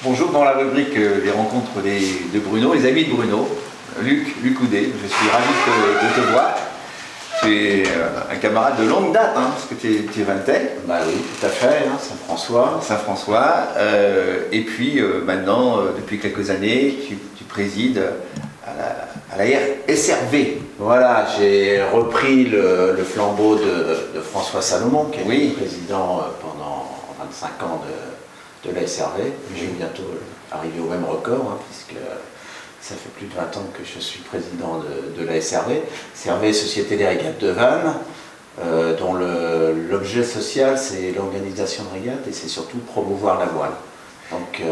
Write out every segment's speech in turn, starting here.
Bonjour, dans la rubrique des rencontres de Bruno, les amis de Bruno, Luc Houdet, je suis ravi de te voir. Tu es un camarade de longue date, hein, parce que tu es Vintel. Bah oui, tout à fait, hein, Saint-François. Saint-François, et puis maintenant, depuis quelques années, tu présides à la SRV. Voilà, j'ai repris le flambeau de François Salomon, qui est président pendant 25 ans de la SRV. Je vais bientôt arriver au même record, hein, puisque ça fait plus de 20 ans que je suis président de la SRV. SRV, Société des régates de Vannes, dont l'objet social, c'est l'organisation de régates et c'est surtout promouvoir la voile. Donc,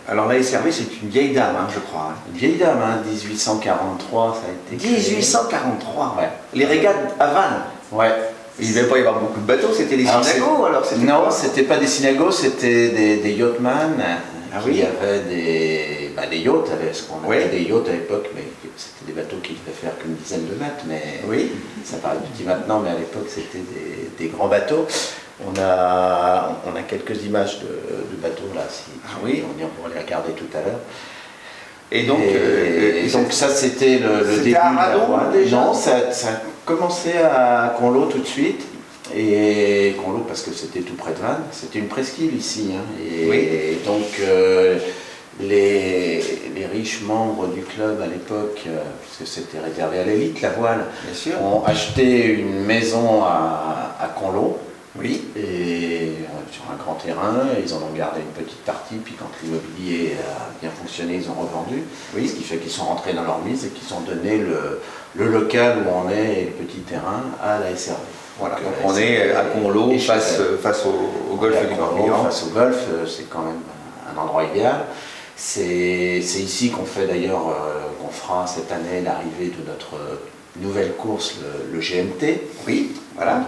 alors la SRV, c'est une vieille dame, hein, je crois. Hein. Une vieille dame, hein, 1843, ça a été créé. 1843, ouais. Les régates à Vannes. Ouais. Il ne devait pas y avoir beaucoup de bateaux, c'était des synagos alors? Non, c'était pas des synagos, c'était des yachtman qui oui. avaient des yachts, ce qu'on appelait des yachts à l'époque, mais c'était des bateaux qui devaient faire qu'une dizaine de mètres, mais ça paraît petit maintenant, mais à l'époque c'était des grands bateaux. On a quelques images de bateaux là, on pourra les regarder tout à l'heure. Et donc, donc ça c'était le début à Radon, déjà? Non, ça a commencé à Conlo tout de suite. Et Conlo parce que c'était tout près de Vannes, c'était une presqu'île ici. Hein, et donc les riches membres du club à l'époque, puisque c'était réservé à l'élite, la voile, ont acheté une maison à Conlo. Oui. Et sur un grand terrain, ils en ont gardé une petite partie, puis quand l'immobilier a bien fonctionné, ils ont revendu. Ce qui fait qu'ils sont rentrés dans leur mise et qu'ils ont donné le local où on est et le petit terrain à la SRV. Voilà, donc on est à Conlo, face au golfe du Morbihan. Face au golfe, c'est quand même un endroit idéal. C'est ici qu'on fait d'ailleurs, qu'on fera cette année l'arrivée de notre nouvelle course, le GMT. Oui, voilà. Donc,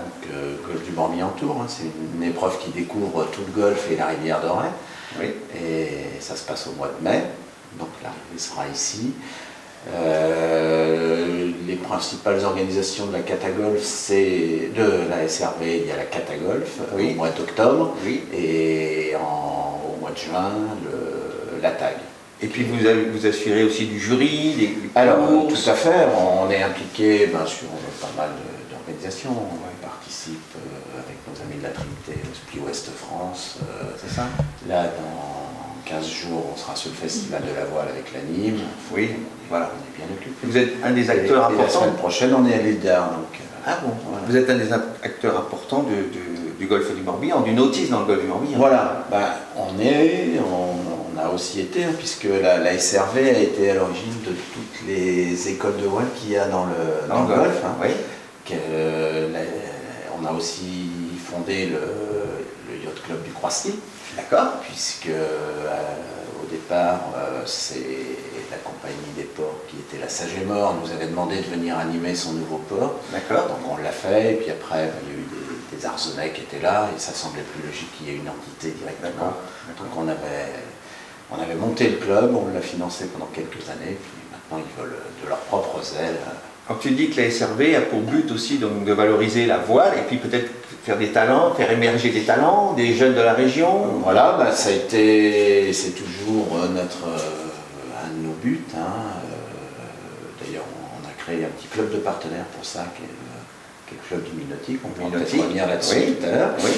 golfe du Morbihan Tour, hein, c'est une épreuve qui découvre tout le golfe et la rivière d'Auray. Oui. Et ça se passe au mois de mai, donc l'arrivée sera ici. Les principales organisations de la Catagolf, c'est de la SRV, il y a la Catagolf au mois d'octobre, et au mois de juin, la TAG. Et puis vous assurez aussi du jury, des courses. Alors, tout à fait, on est impliqué sur pas mal d'organisations, on participe avec nos amis de la Trinité, au Split Ouest France. C'est ça. Là, dans 15 jours, on sera sur le Festival de la voile avec la Nîmes. Oui, voilà. On est bien occupé. Vous êtes un des acteurs importants. La semaine prochaine, on est à l'île d'Arles. Ah bon, voilà. Vous êtes un des acteurs importants du golfe du Morbihan, du nautisme dans le golfe du Morbihan. Voilà, on a aussi été, hein, puisque la SRV a été à l'origine de toutes les écoles de voile qu'il y a dans le golfe. Hein. Oui. On a aussi fondé le Yacht Club du Croisic. D'accord. Puisque au départ, c'est la compagnie des ports qui était la Sagemore nous avait demandé de venir animer son nouveau port. D'accord. Donc on l'a fait, et puis après il y a eu des Arzenais qui étaient là, et ça semblait plus logique qu'il y ait une entité directement. Donc on avait monté le club, on l'a financé pendant quelques années, puis maintenant ils veulent de leurs propres ailes. Alors tu dis que la SRV a pour but aussi donc, de valoriser la voile, et puis peut-être faire des talents, faire émerger des talents, des jeunes de la région. Voilà, c'est toujours un de nos buts. Hein. D'ailleurs, on a créé un petit club de partenaires pour ça, qui est le club du Minautique. On peut peut-être revenir là-dessus tout à l'heure. Oui.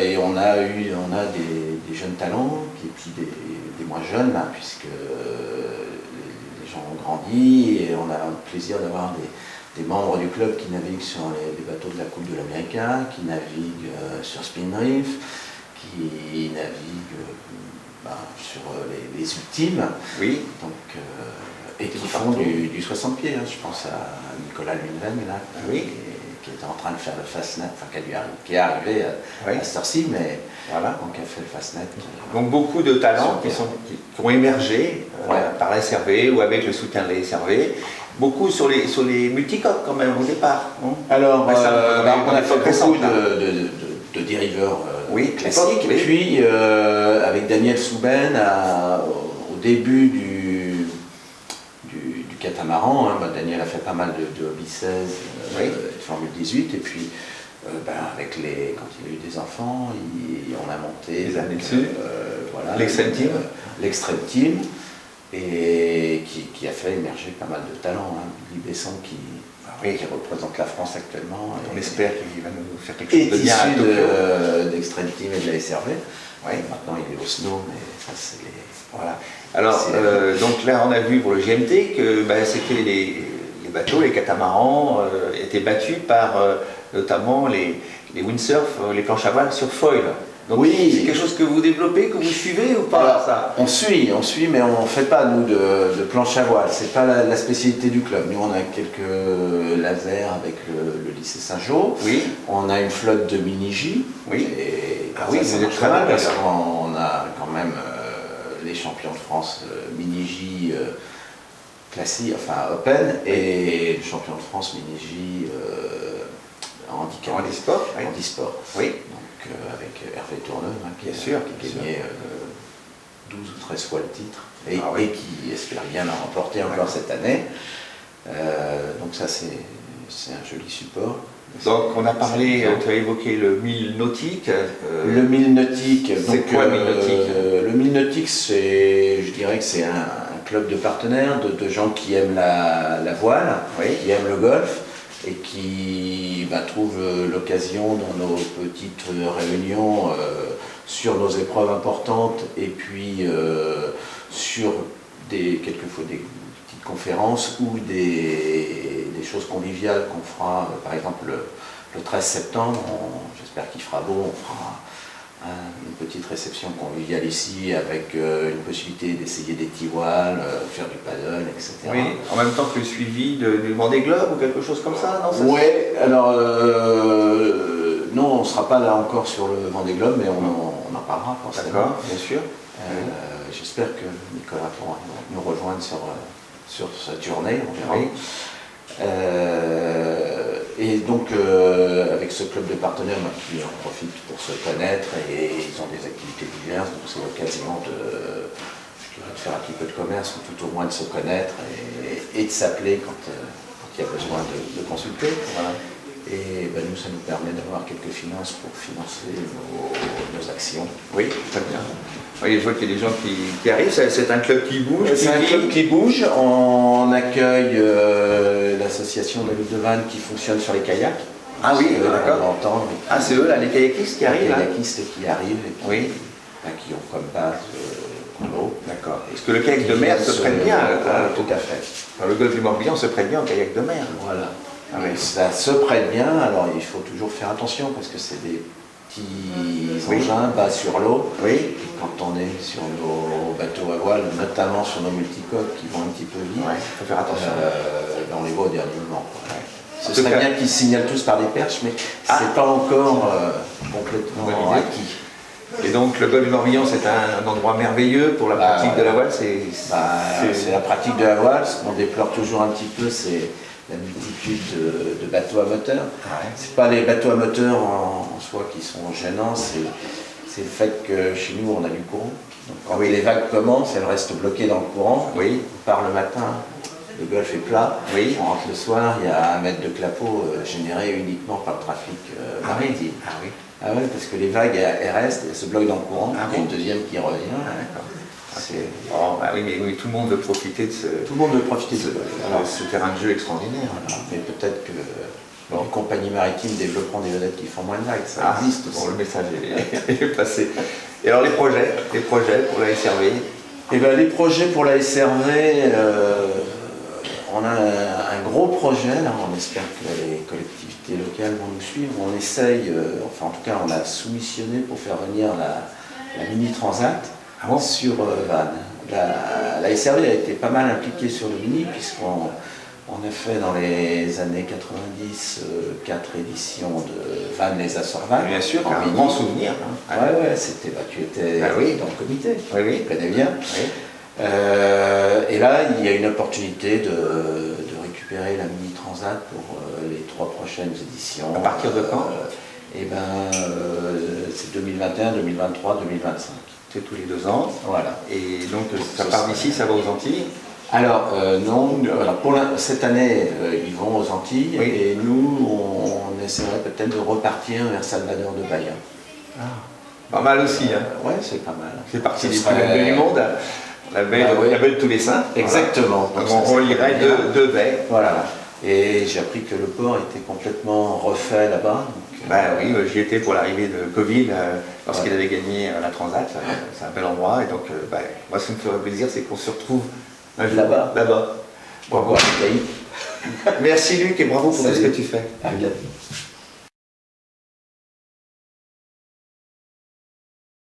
Et on a des jeunes talents, et puis des moins jeunes, là, puisque les gens ont grandi, et on a le plaisir d'avoir des membres du club qui naviguent sur les bateaux de la Coupe de l'Américain, qui naviguent sur Spindrift, qui naviguent sur les ultimes. Oui. Donc, et qui font du 60 pieds. Hein. Je pense à Nicolas Lunven, là, qui est en train de faire le Fastnet, enfin qui est arrivé à cette heure-ci, mais donc qui a fait le Fastnet. Donc beaucoup de talents qui ont émergé par la SRV ou avec le soutien de la SRV. Beaucoup sur les multicoques quand même au départ. Non? Alors, on a fait beaucoup de dériveurs classiques. Et puis, avec Daniel Souben, au début du catamaran, hein, Daniel a fait pas mal de Hobby 16, Formule 18, et puis Avec quand il a eu des enfants, on a monté les années dessus. Voilà, l'Extreme Team. L'Extreme Team, et qui a fait émerger pas mal de talents. Billy Besson qui représente la France actuellement. On espère qu'il va nous faire quelque chose de bien à Tokyo. D'Extreme Team et de la SRV. Oui, maintenant il est au snow, mais ça c'est les... Voilà. Alors, donc là on a vu pour le GMT que c'était les bateaux, les catamarans étaient battus par notamment les windsurf, les planches à voile sur foil. Donc oui. C'est quelque chose que vous développez, que vous suivez ou pas? Alors, ça on suit, mais on ne fait pas nous de planche à voile. C'est pas la spécialité du club. Nous on a quelques lasers avec le lycée Saint-Jean. Oui. On a une flotte de mini-J. Oui. Et oui, c'est très mal parce qu'on a quand même les champions de France mini-J classique, enfin open, et le champion de France mini-J handisport. Handisport. Oui. Donc avec Hervé Tourneux, qui a gagné 12 ou 13 fois le titre, et qui espère bien la remporter encore cette année. Donc ça c'est un joli support. Donc on a parlé, tu as évoqué le 1000 nautique. Le 1000 nautique, c'est quoi le 1000 nautique? Le 1000 nautique, je dirais que c'est un club de partenaires, de gens qui aiment la voile, qui aiment le golf, et qui trouvent l'occasion dans nos petites réunions sur nos épreuves importantes, et puis sur quelquefois des petites conférences ou des choses conviviales qu'on fera, par exemple le 13 septembre, j'espère qu'il fera beau, on fera une petite réception conviviale ici avec une possibilité d'essayer des tivoiles, faire du paddle, etc. Oui, en même temps que le suivi du Vendée Globe ou quelque chose comme ça, non? Oui, alors non, on ne sera pas là encore sur le Vendée Globe, mais on en parlera forcément. D'accord, bien sûr. J'espère que Nicolas pourra nous rejoindre sur sa tournée, on verra. Oui. Et donc avec ce club de partenaires qui en profitent pour se connaître, et ils ont des activités diverses, donc c'est l'occasion de faire un petit peu de commerce, ou tout au moins de se connaître et de s'appeler quand il y a besoin de consulter. Voilà. Et nous, ça nous permet d'avoir quelques finances pour financer nos actions. Oui, très bien. Oui, je vois qu'il y a des gens qui arrivent, c'est un club qui bouge. C'est un club qui bouge. On accueille l'association David de Vannes qui fonctionne sur les kayaks. Ah oui, d'accord. Ah, c'est eux, là, les kayakistes qui arrivent? Les kayakistes qui arrivent et qui ont comme base l'eau. D'accord. Est-ce que le kayak de mer se prête bien? Tout à fait. Enfin, le golfe du Morbihan se prête bien au kayak de mer. Voilà. Ça se prête bien, alors il faut toujours faire attention parce que c'est des petits engins bas sur l'eau. Oui. Et quand on est sur nos bateaux à voile, notamment sur nos multicoques qui vont un petit peu vite, il faut faire attention. On les voit au dernier moment. Ce serait bien qu'ils signalent tous par des perches, mais c'est pas encore complètement acquis. Et donc le golfe du Morbihan, c'est un endroit merveilleux pour la pratique de la voile. C'est la pratique de la voile. Ce qu'on déplore toujours un petit peu, c'est la multitude de bateaux à moteur. C'est pas les bateaux à moteur en soi qui sont gênants, c'est le fait que chez nous on a du courant. Donc, quand les vagues commencent, elles restent bloquées dans le courant. On part le matin, le golfe est plat. On rentre le soir, il y a 1 mètre de clapot généré uniquement par le trafic maritime. Ah oui, parce que les vagues elles restent, elles se bloquent dans le courant. Il y a une deuxième qui revient. Oui, mais tout le monde veut profiter de ce. Tout le monde veut profiter de ce terrain de jeu extraordinaire. Voilà. Mais peut-être que les compagnies maritimes développeront des vedettes qui font moins de vagues. Ça existe aussi. Le message est passé. Et alors les projets pour la SRV? Les projets pour la SRV, on a un gros projet. Là, on espère que les collectivités locales vont nous suivre. On essaye, en tout cas, on l'a soumissionné pour faire venir la Mini Transat. Sur Vannes. La SRV a été pas mal impliquée sur le mini, puisqu'on a fait dans les années 90 4 éditions de Vannes les Açores Vannes. Bien sûr, un grand souvenir. C'était, tu étais dans le comité, tu connais bien. Et là, il y a une opportunité de récupérer la Mini Transat pour les 3 prochaines éditions. À partir de quand? C'est 2021, 2023, 2025. C'est tous les 2 ans. Voilà. Et donc ça part d'ici, ça va aux Antilles? Alors, non, alors cette année, ils vont aux Antilles, Oui. et nous, on essaierait peut-être de repartir vers Salvador de Bahia. Pas mal aussi, hein. Ouais, c'est pas mal. C'est partie Ce des serait- plus belles baies du monde. La baie, Bah, la baie de tous les saints. Exactement. Voilà. Donc On ça, relierait c'est bien. deux baies. Voilà. Et j'ai appris que le port était complètement refait là-bas. Donc, Ben oui, j'y étais pour l'arrivée de Covid, lorsqu'il Ouais. avait gagné la Transat. C'est un bel endroit. Et donc, ben, moi, ce qui me ferait plaisir, c'est qu'on se retrouve un jour Là-bas. Là-bas. pour voir les pays. Merci Luc et bravo pour tout ce Salut. que tu fais. À bientôt.